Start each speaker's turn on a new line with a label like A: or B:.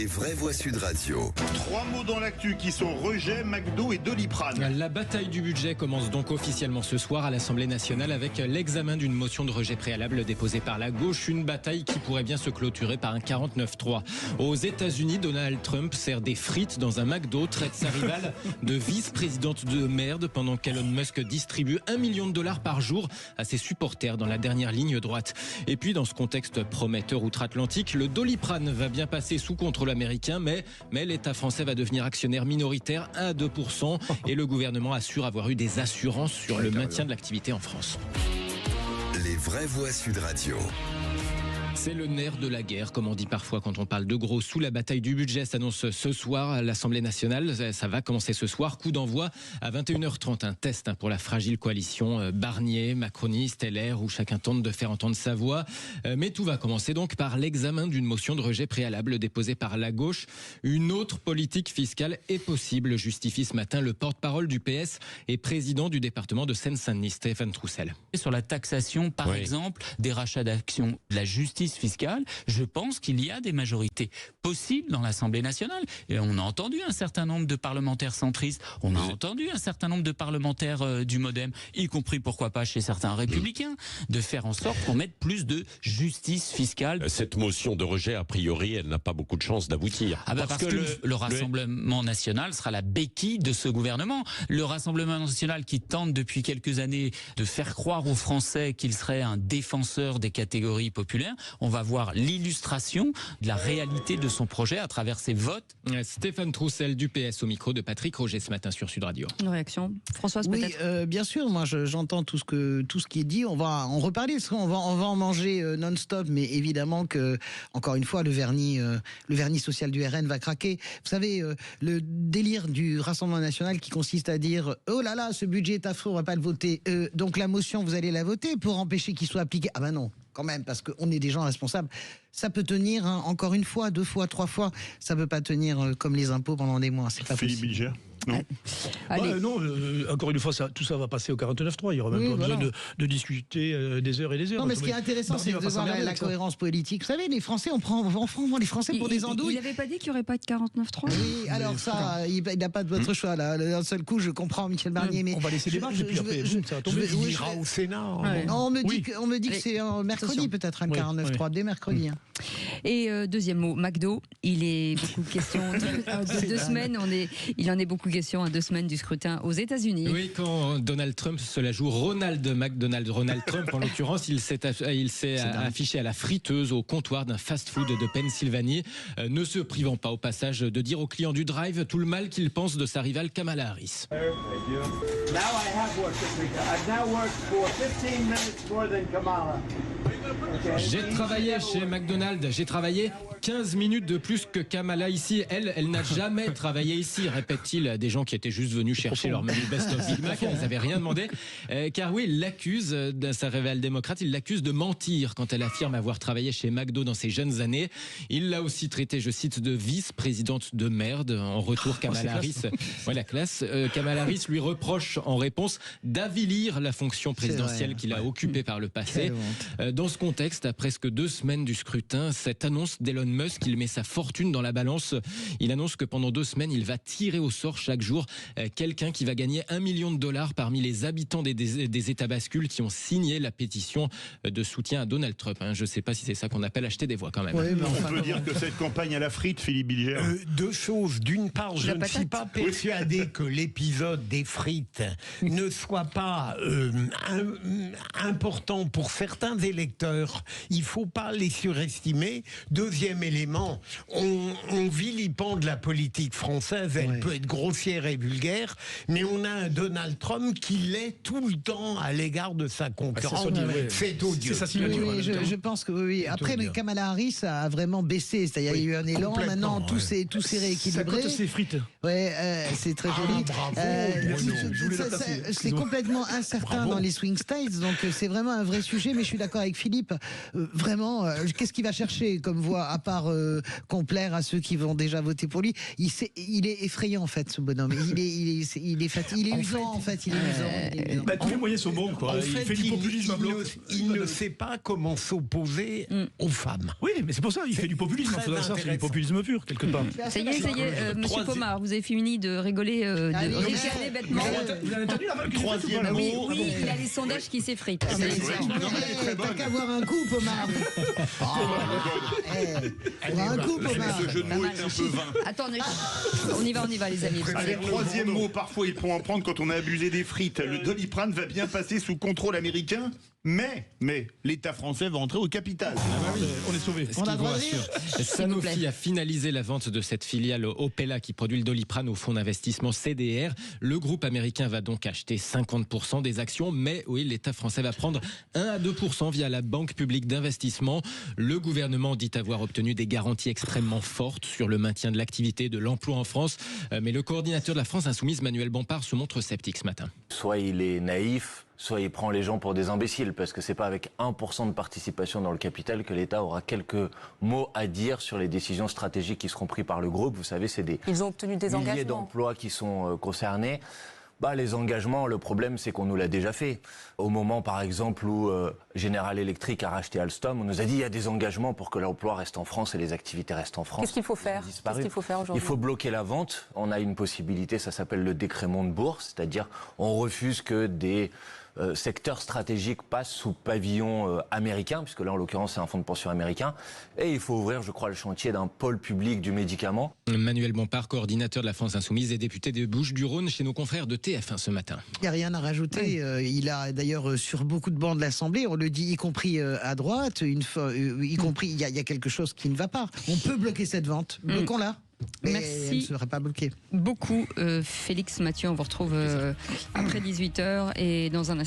A: Les vraies voix Sud Radio.
B: 3 mots dans l'actu qui sont rejet, McDo et Doliprane.
C: La bataille du budget commence donc officiellement ce soir à l'Assemblée nationale avec l'examen d'une motion de rejet préalable déposée par la gauche. Une bataille qui pourrait bien se clôturer par un 49-3. Aux États-Unis, Donald Trump sert des frites dans un McDo, traite sa rivale de vice-présidente de merde pendant qu'Elon Musk distribue $1 million par jour à ses supporters dans la dernière ligne droite. Et puis dans ce contexte prometteur outre-Atlantique, le Doliprane va bien passer sous contrôle américain, mais l'État français va devenir actionnaire minoritaire à 2% et le gouvernement assure avoir eu des assurances sur le maintien de l'activité en France.
A: Les vraies voix Sud Radio.
C: C'est le nerf de la guerre, comme on dit parfois quand on parle de gros sous. La bataille du budget s'annonce ce soir à l'Assemblée nationale. Ça va commencer ce soir. Coup d'envoi à 21h30. Un test pour la fragile coalition Barnier, macroniste, LR, où chacun tente de faire entendre sa voix. Mais tout va commencer donc par l'examen d'une motion de rejet préalable déposée par la gauche. Une autre politique fiscale est possible, justifie ce matin le porte-parole du PS et président du département de Seine-Saint-Denis, Stéphane Troussel.
D: Sur la taxation, par exemple, des rachats d'actions, de la justice fiscale, je pense qu'il y a des majorités possibles dans l'Assemblée nationale. Et on a entendu un certain nombre de parlementaires centristes, on a entendu un certain nombre de parlementaires du MoDem, y compris pourquoi pas chez certains républicains, de faire en sorte qu'on mette plus de justice fiscale.
E: Cette motion de rejet, a priori, elle n'a pas beaucoup de chances d'aboutir.
D: Parce que le Rassemblement national sera la béquille de ce gouvernement. Le Rassemblement national qui tente depuis quelques années de faire croire aux Français qu'il serait un défenseur des catégories populaires, on va voir l'illustration de la réalité de son projet à travers ses votes.
C: Stéphane Troussel du PS au micro de Patrick Roger ce matin sur Sud Radio.
F: Une réaction, Françoise, peut-être.
G: Oui, bien sûr. Moi, j'entends tout ce qui est dit. On va en reparler. Parce qu'on va en manger non-stop. Mais évidemment que, encore une fois, le vernis social du RN va craquer. Vous savez, le délire du Rassemblement national qui consiste à dire oh là là, ce budget est affreux, on va pas le voter. Donc la motion, vous allez la voter pour empêcher qu'il soit appliqué. Ah ben non. Quand même, parce qu'on est des gens responsables. Ça peut tenir, encore une fois, 2 fois, 3 fois. Ça peut pas tenir comme les impôts pendant des mois. C'est pas
B: Philippe
G: possible.
B: Bilger. Non.
H: Non, encore une fois, tout ça va passer au 49.3. Il y aura même pas besoin de discuter des heures et des heures.
G: Non, mais ce qui est intéressant, c'est de voir la cohérence politique. Vous savez, les Français, on prend les Français pour des andouilles.
F: Il n'avait pas dit qu'il n'y aurait pas de 49.3 ?
G: Oui, alors ça, il n'a pas de votre choix. Là. D'un seul coup, je comprends Michel Barnier. Mais
H: on va laisser débattre, et puis après, ça va tomber. Il ira au Sénat.
G: Non, on me dit que c'est mercredi, peut-être, un 49.3, dès mercredi.
F: Et deuxième mot, McDo. Il est beaucoup question de 2 semaines. Il en est beaucoup question à 2 semaines du scrutin aux États-Unis.
C: Oui, quand Donald Trump se la joue, Ronald Trump en l'occurrence, il s'est affiché à la friteuse au comptoir d'un fast-food de Pennsylvanie, ne se privant pas au passage de dire aux clients du drive tout le mal qu'il pense de sa rivale Kamala Harris. J'ai travaillé chez McDonald's, j'ai travaillé 15 minutes de plus que Kamala ici. Elle n'a jamais travaillé ici, répète-t-il à des gens qui étaient juste venus chercher leur menu best-of Big Mac. Ils n'avaient rien demandé. Car oui, il l'accuse, sa rivale démocrate, il l'accuse de mentir quand elle affirme avoir travaillé chez McDo dans ses jeunes années. Il l'a aussi traité, je cite, de vice-présidente de merde. En retour, Kamala Harris, la classe. Kamala Harris lui reproche en réponse d'avilir la fonction présidentielle qu'il a occupée par le passé. Dans ce contexte, à presque 2 semaines du scrutin, cette annonce d'Elon Musk, il met sa fortune dans la balance. Il annonce que pendant 2 semaines, il va tirer au sort chaque jour quelqu'un qui va gagner $1 million parmi les habitants des États bascules qui ont signé la pétition de soutien à Donald Trump. Je ne sais pas si c'est ça qu'on appelle acheter des voix quand même.
B: Oui, mais on peut dire que cette campagne à la frite, Philippe Bilger.
I: 2 choses. D'une part, je ne suis pas persuadé que l'épisode des frites ne soit pas important pour certains électeurs. Il ne faut pas les surestimer. Deuxième élément, on vilipende la politique française, elle peut être grossière et vulgaire, mais on a un Donald Trump qui l'est tout le temps à l'égard de sa concurrence. C'est odieux.
H: C'est sa signature.
G: Oui, je pense que oui. Après, mais Kamala Harris a vraiment baissé. C'est-à-dire, il y a eu un élan. Maintenant, tout s'est rééquilibré.
H: Ça cote ses frites.
G: C'est très joli. C'est complètement incertain dans les swing states. Donc, c'est vraiment un vrai sujet. Mais je suis d'accord avec Philippe. Vraiment, qu'est-ce qu'il va chercher comme voix à part par complaire à ceux qui vont déjà voter pour lui. Il est effrayant en fait, ce bonhomme. Il est fatigué, il est usant en fait. Il est usant.
H: Tous les moyens sont bons, quoi.
I: En
H: Il
I: fait,
H: fait du populisme à bloc.
I: il ne sait pas comment s'opposer aux femmes.
H: Oui, mais c'est pour ça, il fait du populisme.
I: très
H: Ça, c'est du
I: intéressant.
H: populisme pur, quelque part.
F: Ça y est, monsieur Pomar, vous avez fini de rigoler, de ricaner bêtement.
H: Vous avez entendu la
B: Troisième
F: Oui,
B: mot.
F: oui, il a les sondages qui s'effritent.
B: Non, mais elle est très
G: T'as
B: bonne.
G: qu'à voir un coup, Pomar. Un coup, Pomar.
B: Ce jeu de mots est un peu vain.
F: Attendez, on y va, les amis.
B: Allez, troisième mot, parfois il faut en prendre quand on a abusé des frites. Le Doliprane va bien passer sous contrôle américain, mais l'État français va entrer au capital.
H: On est sauvés.
C: Ce qui vous rassure. Sanofi a finalisé la vente de cette filiale Opella qui produit le Doliprane au fonds d'investissement CDR. Le groupe américain va donc acheter 50% des actions, mais oui, l'État français va prendre 1 à 2% via la Banque publique d'investissement. Le gouvernement dit avoir obtenu des garanties extrêmement fortes sur le maintien de l'activité, de l'emploi en France. Mais le coordinateur de la France Insoumise, Manuel Bompard, se montre sceptique ce matin.
J: Soit il est naïf, soit il prend les gens pour des imbéciles, parce que c'est pas avec 1% de participation dans le capital que l'État aura quelques mots à dire sur les décisions stratégiques qui seront prises par le groupe. Vous savez, c'est des
K: Ils ont obtenu des
J: milliers
K: engagements.
J: d'emplois qui sont concernés. Les engagements, le problème, c'est qu'on nous l'a déjà fait. Au moment, par exemple, où General Electric a racheté Alstom, on nous a dit il y a des engagements pour que l'emploi reste en France et les activités restent en France.
K: Qu'est-ce qu'il faut faire? Qu'est-ce qu'il faut faire aujourd'hui?
J: Il faut bloquer la vente. On a une possibilité, ça s'appelle le décret Montebourg, c'est-à-dire on refuse que des secteurs stratégiques passent sous pavillon américain, puisque là, en l'occurrence, c'est un fonds de pension américain. Et il faut ouvrir, je crois, le chantier d'un pôle public du médicament.
C: Manuel Bompard, coordinateur de la France Insoumise et député des Bouches-du-Rhône chez nos confrères de TF1 ce matin.
G: Il n'y a rien à rajouter. Il a d'ailleurs sur beaucoup de bancs de l'Assemblée, on le dit, y compris à droite, y compris, il y a quelque chose qui ne va pas. On peut bloquer cette vente. Bloquons-la. Et
F: Merci.
G: elle ne sera pas bloquée.
F: Beaucoup, Félix Mathieu, on vous retrouve après 18h et dans un instant.